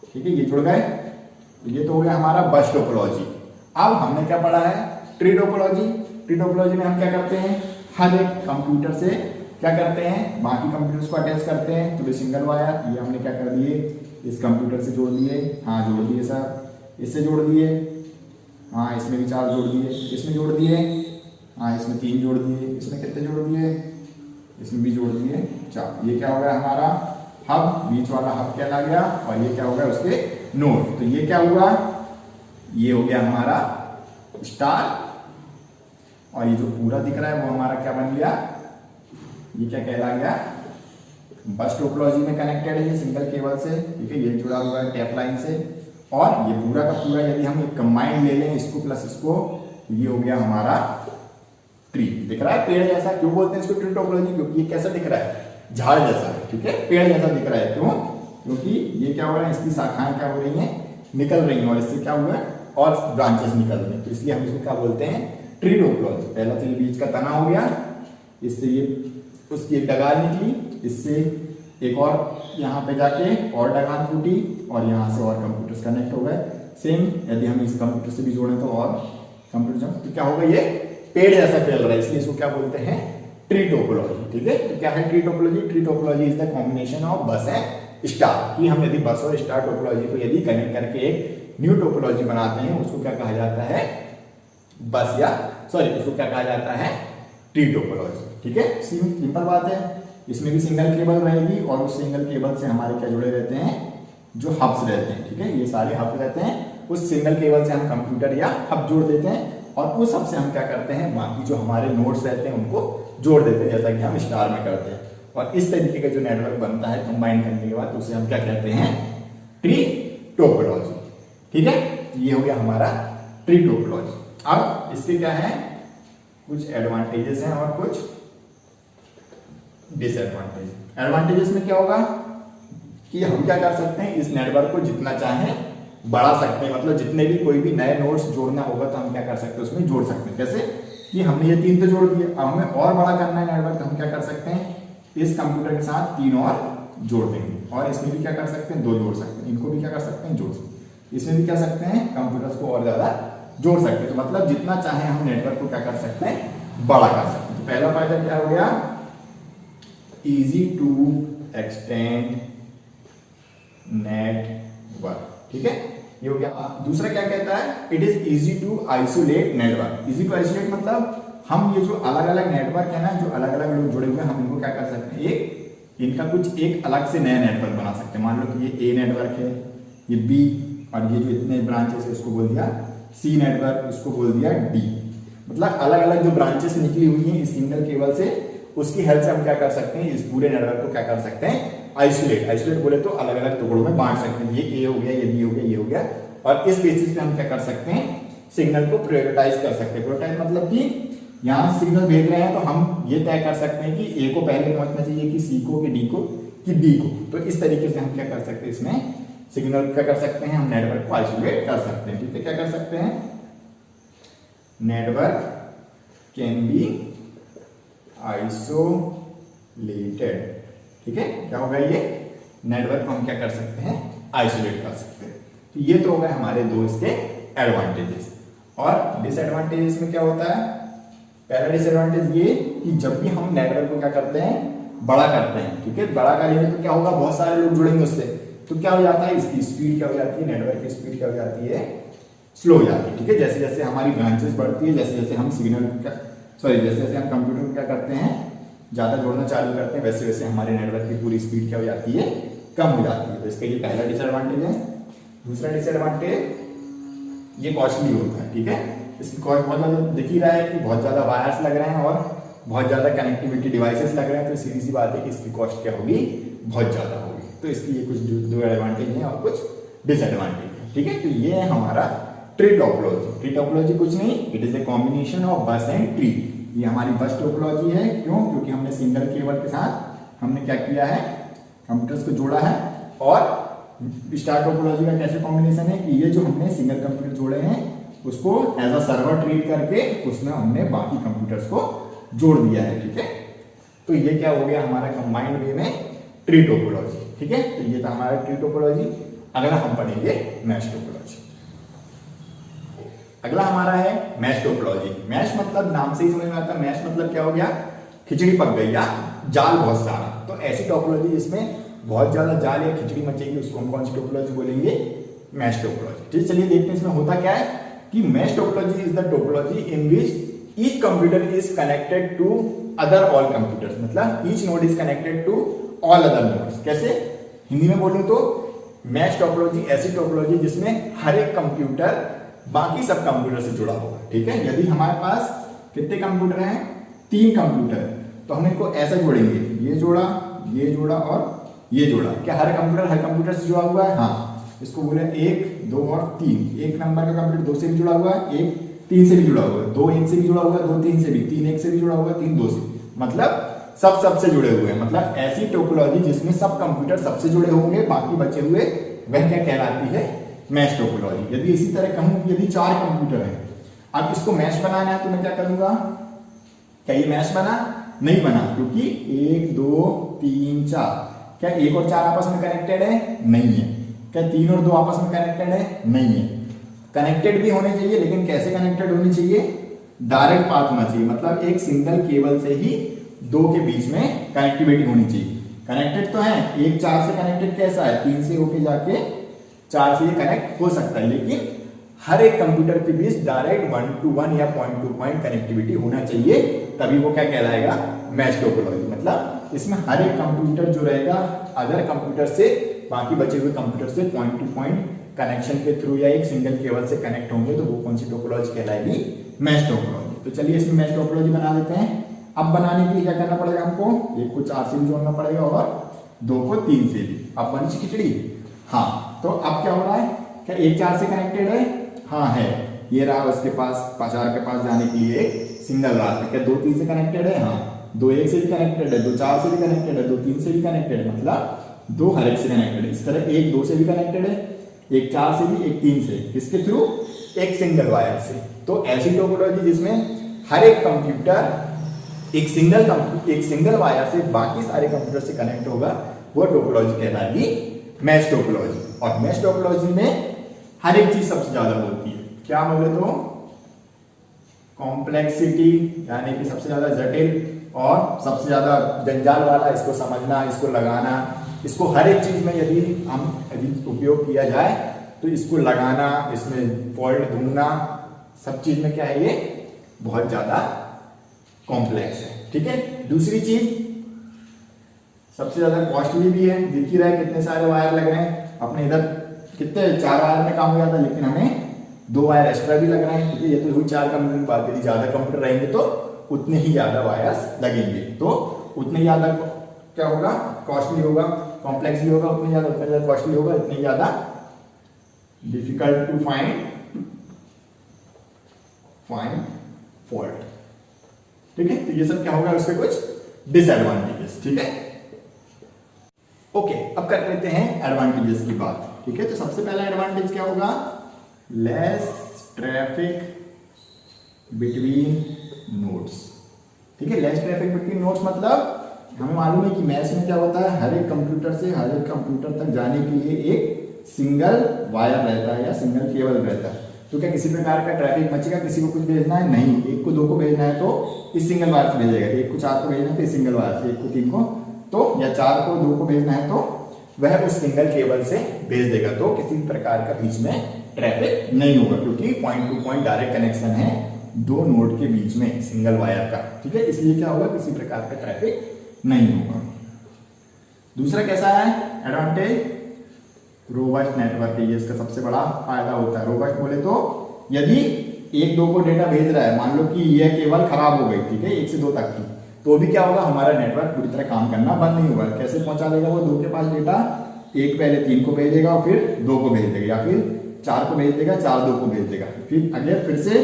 A: ठीक है, ये जुड़ गए। ये तो हो गया हमारा बस टोपोलॉजी। अब हमने क्या पढ़ा है, ट्री टोपोलॉजी। ट्री टोपोलॉजी में हम क्या करते हैं, हर एक कंप्यूटर से क्या करते हैं, बाकी कंप्यूटर्स को अटैच करते हैं। तो ये सिंगल वायर, ये हमने क्या कर दिए, इस कंप्यूटर से जोड़ दिए, हाँ जोड़ दिए सर, इससे जोड़ दिए, हाँ इसमें भी 4 जोड़ दिए, इसमें जोड़ दिए, हाँ इसमें 3 जोड़ दिए, इसमें कितने जोड़ दिए, इसमें भी जोड़ दिए 4। ये क्या हो गया हमारा हब, बीच वाला हब क्या ला गया, और ये क्या हो गया उसके नोड। तो ये क्या हुआ, ये हो गया हमारा स्टार, और ये जो पूरा दिख रहा है वो हमारा क्या बन गया, ये क्या कहला गया, बस टोपोलॉजी में कनेक्टेड है ये सिंगल केबल से, ठीक है। ये जुड़ा हुआ है टैप लाइन से, और ये पूरा का पूरा यदि हम कंबाइन ले लें इसको प्लस इसको, तो ये हो गया हमारा ट्री। दिख रहा है पेड़ जैसा, क्यों बोलते हैं इसको ट्री टोपोलॉजी, क्योंकि ये कैसा दिख रहा है, झाड़ जैसा, ठीक है, पेड़ जैसा दिख रहा है। क्यों, क्योंकि ये क्या हो रहा है, इसकी शाखाएं क्या हो रही हैं, निकल रही हैं, और इससे क्या हुआ है, और ब्रांचेस निकल रही हैं, तो इसलिए हम इसको क्या बोलते हैं, ट्री टोपोलॉजी। पहला तो ये बीच का तना हो गया, इससे ये उसकी एक डगाल निकली, इससे एक और यहाँ पे जाके और डगाल टूटी, और यहाँ से और कंप्यूटर्स कनेक्ट हो गए। सेम यदि हम इस कंप्यूटर से भी जोड़ें तो और कंप्यूटर, तो क्या होगा, ये पेड़ जैसा फैल रहा है, इसलिए इसको क्या बोलते हैं, ट्री टोपोलॉजी, ठीक है। तो क्या है tree topology, tree topology is the combination of बस एंड स्टार की हम यदि बस और स्टार टोपोलॉजी को यदि कनेक्ट करके एक न्यू टोपोलॉजी बनाते हैं उसको क्या कहा जाता है, बस या सॉरी उसको क्या कहा जाता है, ट्री टोपोलॉजी। ठीक है, सिंपल बात है। इसमें भी सिंगल केबल रहेगी और उस सिंगल केबल से हमारे क्या जुड़े रहते हैं, जो हब्स रहते हैं। ठीक है, ये सारे हब रहते हैं, उस सिंगल केबल से हम कंप्यूटर या हब जोड़ देते हैं और उस हब से हम क्या करते हैं, बाकी जो हमारे नोड्स रहते हैं उनको जोड़ देते हैं, जैसा कि हम स्टार में करते हैं। और इस तरीके का जो नेटवर्क बनता है कंबाइन करने के बाद उसे हम क्या कहते हैं, ट्री टोपोलॉजी। ठीक है, ये हो गया हमारा ट्री टोपोलॉजी। अब इसके क्या है, कुछ एडवांटेजेस हैं और कुछ डिसएडवांटेज। एडवांटेजेस में क्या होगा कि हम क्या कर सकते हैं, इस नेटवर्क को जितना चाहें बढ़ा सकते हैं, मतलब जितने भी कोई भी नए नोड्स जोड़ना होगा तो हम क्या कर सकते हैं, उसमें जोड़ सकते हैं। कैसे कि हमने ये 3 तो जोड़ दिए, अब हमें और बड़ा करना है नेटवर्क, तो हम क्या कर सकते हैं, इस कंप्यूटर के साथ 3 और जोड़ देंगे और इसमें भी क्या कर सकते हैं, 2 जोड़ सकते हैं, इनको भी क्या कर सकते हैं, जोड़ सकते हैं, इसमें भी क्या सकते हैं, कंप्यूटर्स को और ज्यादा जोड़ सकते हैं। तो मतलब जितना चाहे हम नेटवर्क को क्या कर सकते हैं, बड़ा कर सकते हैं। तो पहला फायदा क्या हो गया, इजी टू एक्सटेंड नेटवर्क। ठीक है, ये हो गया। दूसरा क्या कहता है, it is easy to isolate network. Easy to isolate मतलब हम ये जो अलग अलग नेटवर्क है ना, जो अलग अलग लोग जुड़े हुए हैं, हम इनको क्या कर सकते हैं, एक इनका कुछ एक अलग से नया नेटवर्क बना सकते हैं। मान लो कि ये ए नेटवर्क है, ये बी, और ये जो इतने ब्रांचेस है उसको बोल दिया सी नेटवर्क, इसको बोल दिया डी। मतलब अलग अलग जो ब्रांचेस निकली हुई हैं इस सिंगल केबल से, उसकी हेल्प से हम क्या कर सकते हैं, इस पूरे नेटवर्क को क्या कर सकते हैं, आइसोलेट। आइसोलेट बोले तो अलग अलग टुकड़ों में बांट सकते हैं, ये ए हो गया, ये बी हो गया, ये हो गया, और इस बेसिस पे हम क्या कर सकते हैं, सिग्नल को प्रायोरिटाइज कर सकते हैं। प्रायोरिटाइज मतलब कि यहाँ सिग्नल भेज रहे हैं तो हम ये तय कर सकते हैं कि ए को पहले पहुंचना चाहिए, कि सी को, कि डी को, कि बी को। तो इस तरीके से हम क्या कर सकते हैं, इसमें सिग्नल क्या कर सकते हैं, हम नेटवर्क को आइसोलेट कर सकते हैं। ठीक है, क्या कर सकते हैं, नेटवर्क कैन बी आइसोलेटेड। ठीक है, क्या होगा, ये नेटवर्क को हम क्या कर सकते हैं, आइसोलेट कर सकते हैं। तो ये तो हो गए हमारे 2 इसके एडवांटेजेस। और डिसएडवांटेजेस में क्या होता है, पहला डिसएडवांटेज ये कि जब भी हम नेटवर्क को क्या करते हैं, बड़ा करते हैं, ठीक है, बड़ा करेंगे तो क्या होगा, बहुत सारे लोग जुड़ेंगे उससे, तो क्या हो जाता है, इसकी स्पीड क्या हो जाती है, नेटवर्क की स्पीड क्या हो जाती है, स्लो हो जाती है। ठीक है, जैसे जैसे हमारी ब्रांचेस बढ़ती है, जैसे जैसे हम जैसे जैसे हम कंप्यूटर को क्या करते हैं, ज्यादा जोड़ना चालू करते हैं, वैसे वैसे हमारे नेटवर्क की पूरी स्पीड क्या हो जाती है, कम हो जाती है। तो इसका ये पहला डिसएडवांटेज है। दूसरा डिसएडवांटेज, ये कॉस्टली होता है। ठीक है, इसकी कॉस्ट बहुत ज्यादा दिख ही रहा है कि बहुत ज्यादा वायर्स लग रहे हैं और बहुत ज्यादा कनेक्टिविटी डिवाइसेस लग रहे हैं, तो सीधी सी बात है कि इसकी कॉस्ट क्या होगी, बहुत ज्यादा होगी। तो इसकी ये कुछ 2 एडवांटेज है और कुछ डिसएडवांटेज है। ठीक है, तो ये है हमारा ट्री टोपोलॉजी। ट्री टोपोलॉजी कुछ नहीं, it is a combination of बस एंड ट्री। ये हमारी बस टोपोलॉजी है, क्यों, क्योंकि हमने सिंगल केबल के साथ हमने क्या किया है, कंप्यूटर्स को जोड़ा है। और स्टार टोपोलॉजी का कैसे कॉम्बिनेशन है कि ये जो हमने सिंगल कंप्यूटर जोड़े हैं उसको एज अ सर्वर ट्रीट करके उसमें हमने बाकी कंप्यूटर्स को जोड़ दिया है। ठीक है, तो ये क्या हो गया, हमारा कंबाइंड वे में ट्री टोपोलॉजी। ठीक है, तो ये था हमारा ट्री टोपोलॉजी। अगला हम पढ़ेंगे मैश टोपोलॉजी। अगला हमारा है मैश टोपोलॉजी। मैश मतलब नाम से ही समझ में आता है, मैश मतलब क्या हो गया, खिचड़ी पक गई या जाल बहुत सारा। तो ऐसी टोपोलॉजी जिसमें बहुत ज्यादा जाल या खिचड़ी मचेगी उसको हम कौन सी टोपोलॉजी बोलेंगे, मैश टोपोलॉजी। ठीक, चलिए देखते हैं इसमें होता क्या है कि mesh topology is the topology in which each computer is connected to other all computers. मतलब each node is connected to all other nodes. कैसे, हिंदी में बोलूं तो मैश टोपोलॉजी ऐसी टोपोलॉजी जिसमें हर एक कंप्यूटर बाकी सब कंप्यूटर से जुड़ा होगा। ठीक है, यदि हमारे पास कितने कंप्यूटर हैं, 3 कंप्यूटर, तो हम इनको ऐसा जोड़ेंगे, ये जोड़ा, ये जोड़ा और ये जोड़ा। क्या हर कंप्यूटर से जुड़ा हुआ है, हाँ, इसको बोले 1, 2 और 3। 1 नंबर का कंप्यूटर 2 से भी जुड़ा हुआ है, 1 3 से भी जुड़ा हुआ है, 2 1 से भी जुड़ा हुआ है, 2 3 से भी, 3 1 से भी जुड़ा हुआ है, 3 2 से, मतलब सब से जुड़े हुए हैं। मतलब ऐसी टोपोलॉजी जिसमें सब कंप्यूटर सबसे जुड़े होंगे, बाकी बचे हुए, वह क्या कहलाती है, मैश टोपोलॉजी। यदि इसी तरह कहूं कि यदि 4 कंप्यूटर हैं, अब इसको मैश बनाना है तो मैं क्या करूंगा, क्या ये मैश बना, नहीं बना, क्योंकि 1 2 3 4, क्या 1 और 4 आपस में कनेक्टेड है, नहीं है। क्या 3 और 2 आपस में कनेक्टेड है, नहीं है। कनेक्टेड भी होने चाहिए, लेकिन कैसे कनेक्टेड होनी चाहिए, डायरेक्ट पाथ होना चाहिए। मतलब एक सिंगल केबल से ही 2 के बीच में कनेक्टिविटी होनी चाहिए। कनेक्टेड तो है, एक 4 से कनेक्टेड कैसा है, 3 से होके जाके 4 से ये कनेक्ट हो सकता है, लेकिन हर एक कंप्यूटर के बीच डायरेक्ट 1 to 1 या पॉइंट टू पॉइंट कनेक्टिविटी होना चाहिए, तभी वो क्या कहलाएगा, मैच टोपोलॉजी। मतलब इसमें हर एक कंप्यूटर जो रहेगा अदर कंप्यूटर से, बाकी बचे हुए कंप्यूटर से पॉइंट टू पॉइंट कनेक्शन के थ्रू या एक सिंगल केबल से कनेक्ट होंगे, तो वो कौन सी टोपोलॉजी कहलाएगी, मैच टोपोलॉजी। तो चलिए इसमें मैच टोपोलॉजी बना देते हैं। अब बनाने के लिए क्या करना पड़ेगा हमको, एक को 4 से भी जोड़ना पड़ेगा और 2 को 3 से भी। अब बन खिचड़ी। हाँ, तो अब क्या हो रहा है, क्या एक 4 से कनेक्टेड है, हाँ है, ये रहा उसके पास 4 के पास जाने के लिए एक सिंगल रास्ता। क्या 2 3 से कनेक्टेड है, हाँ, 2 1 से भी कनेक्टेड है, 2 4 से भी कनेक्टेड है, 2 3 से भी कनेक्टेड है, मतलब 2 हर एक से कनेक्टेड है। इस तरह एक 2 से भी कनेक्टेड है, एक 4 से भी, एक 3 से, किसके थ्रू, एक सिंगल वायर से। तो ऐसी टोपोलॉजी जिसमें हर एक कंप्यूटर एक सिंगल वायर से बाकी सारे कंप्यूटर से कनेक्ट होगा, वो टोपोलॉजी कहलाएगी मैच टोपोलॉजी। और मैच टोपोलॉजी में हर एक चीज सबसे ज्यादा होती है, क्या बोले तो कॉम्प्लेक्सिटी, यानी कि सबसे ज्यादा जटिल और सबसे ज्यादा जंजाल वाला, इसको समझना, इसको लगाना, इसको हर एक चीज में यदि उपयोग किया जाए तो इसको लगाना, इसमें फॉल्ट ढूंढना, सब चीज में क्या है, ये बहुत ज्यादा कॉम्प्लेक्स है। ठीक है, दूसरी चीज सबसे ज्यादा कॉस्टली भी है। दिख ही रहा है कितने सारे वायर लग रहे हैं, अपने इधर कितने 4 वायर में काम हो जाता है, लेकिन हमें 2 वायर एक्स्ट्रा भी लग रहे हैं, क्योंकि ये तो हुई 4 कंप्यूटर की बात। यदि ज्यादा कंप्यूटर रहेंगे तो उतने ही ज्यादा वायर्स लगेंगे, तो उतने ज्यादा क्या होगा, कॉस्टली होगा, कॉम्प्लेक्स भी होगा, उतने ज्यादा कॉस्टली होगा, इतने ज्यादा डिफिकल्ट टू फाइंड फॉल्ट। ठीक है, तो ये सब क्या होगा, उसके कुछ डिसएडवांटेजेस। ठीक है, ओके, अब कर लेते हैं एडवांटेजेस की बात। ठीक है, तो सबसे पहला एडवांटेज क्या होगा, लेस ट्रैफिक बिटवीन नोड्स। ठीक है, लेस ट्रैफिक बिटवीन नोड्स मतलब हमें मालूम है कि मैच में क्या होता है, हर एक कंप्यूटर से हर एक कंप्यूटर तक जाने के लिए एक सिंगल वायर रहता है या सिंगल केबल रहता है। तो क्या किसी प्रकार का ट्रैफिक मचेगा, किसी को कुछ भेजना है, नहीं, एक को 2 को भेजना है तो इस सिंगल वायर से भेजेगा, एक को 4 को भेजना है तो इस सिंगल वायर से, एक को 3 को, तो या 4 को 2 को भेजना है तो वह उस सिंगल केबल से भेज देगा। तो किसी प्रकार का बीच में ट्रैफिक नहीं होगा, क्योंकि point two point direct connection है 2 नोड के बीच में सिंगल वायर का। ठीक है, इसलिए क्या होगा, किसी प्रकार का ट्रैफिक नहीं होगा। दूसरा कैसा है एडवांटेज, रोबस्ट नेटवर्क है, ये इसका सबसे बड़ा फायदा होता है। रोबस्ट बोले तो यदि 1-2 को डेटा भेज रहा है, मान लो कि यह केबल खराब हो गई, ठीक है, 1 से 2 तक की, तो भी क्या होगा, हमारा नेटवर्क पूरी तरह काम करना बंद नहीं होगा। कैसे पहुंचा देगा वो 2 के पास डेटा, एक पहले 3 को भेज देगा और फिर 2 को भेज देगा, या फिर 4 को भेज देगा, 4 2 को भेज देगा, फिर अगले फिर से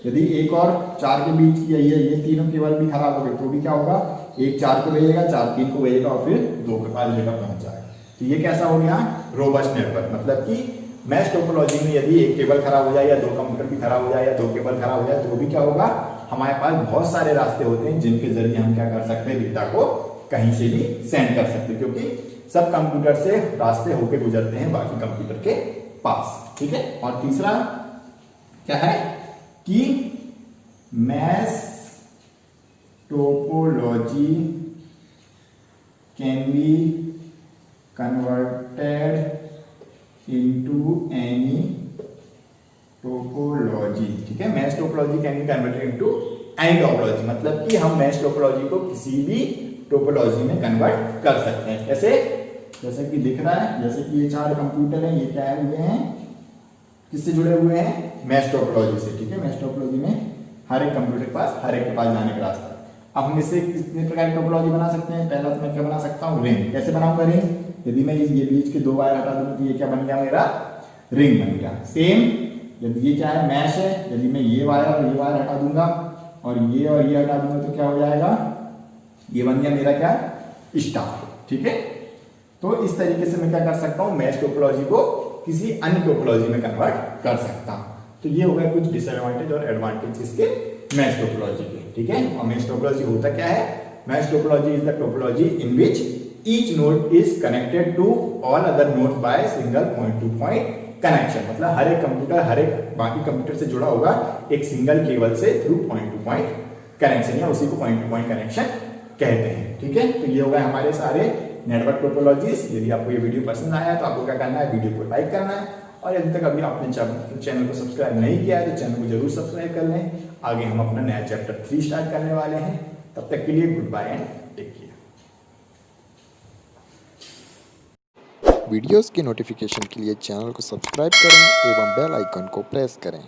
A: यदि 1 और 4 के बीच की ये तीनों केबल भी खराब हो गई, तो भी क्या होगा, 1 4 को भेजेगा, 4 3 को भेजेगा और फिर 2 के पास डेटा पहुंच जाएगा। तो ये कैसा हो गया, रोबस्ट नेटवर्क। मतलब कि मैच टोपोलॉजी में यदि एक केबल खराब हो जाए या 2 कंप्यूटर भी खराब हो जाए या 2 केबल खराब हो जाए, तो भी क्या होगा, हमारे पास बहुत सारे रास्ते होते हैं जिनके जरिए हम क्या कर सकते हैं, डेटा को कहीं से भी सेंड कर सकते हैं, क्योंकि सब कंप्यूटर से रास्ते होकर गुजरते हैं बाकी कंप्यूटर के पास। ठीक है, और तीसरा क्या है कि match topology can be converted into any topology. ठीक है, match topology can be converted into any topology, मतलब कि हम मैच टोपोलॉजी को किसी भी टोपोलॉजी में कन्वर्ट कर सकते हैं। कैसे, जैसे कि दिख रहा है, जैसे कि ये 4 कंप्यूटर हैं, ये क्या है, हुए हैं, किससे जुड़े हुए हैं, मैच टोपोलॉजी से। ठीक है, मैच टोपोलॉजी में हर एक कंप्यूटर के पास हर एक के पास जाने का रास्ता। अब हम इससे कितने प्रकार की टोपोलॉजी बना सकते हैं, पहला तो मैं क्या बना सकता हूँ, रिंग। कैसे बनाऊंगा रिंग, यदि मैं ये बीच के 2 वायर हटा दूं तो ये क्या बन गया, मेरा रिंग बन गया। सेम यदि ये क्या है, मैश है, यदि मैं ये वायर और ये वायर हटा दूंगा और ये हटा दूंगा तो क्या हो जाएगा, ये बन गया मेरा क्या, स्टार। ठीक है, तो इस तरीके से मैं क्या कर सकता हूं, मैच टोपोलॉजी को किसी अन्य टोपोलॉजी में कन्वर्ट कर सकता हूं। तो ये हो गया कुछ डिसएडवांटेज और एडवांटेज इसके मैच टोपोलॉजी के। ठीक है, और मैच टोपोलॉजी होता क्या है, match topology is the topology in which each node is connected to all other nodes by single point to point connection। मतलब हर एक कंप्यूटर हर एक बाकी कंप्यूटर से जुड़ा होगा एक सिंगल केबल से through point two point connection, या उसी को पॉइंट टू पॉइंट कनेक्शन कहते हैं। ठीक है, तो ये हो गए हमारे सारे नेटवर्क टोपोलॉजीज। यदि आपको ये वीडियो पसंद आया तो आपको क्या करना है, वीडियो को लाइक करना है, और यदि तक अभी आपने चैनल को सब्सक्राइब नहीं किया है तो चैनल को जरूर सब्सक्राइब कर लें। आगे हम अपना नया चैप्टर 3 स्टार्ट करने वाले हैं। तब तक के लिए goodbye and take care.
B: Videos के नोटिफिकेशन के लिए चैनल को सब्सक्राइब करें एवं बेल आइकन को प्रेस करें।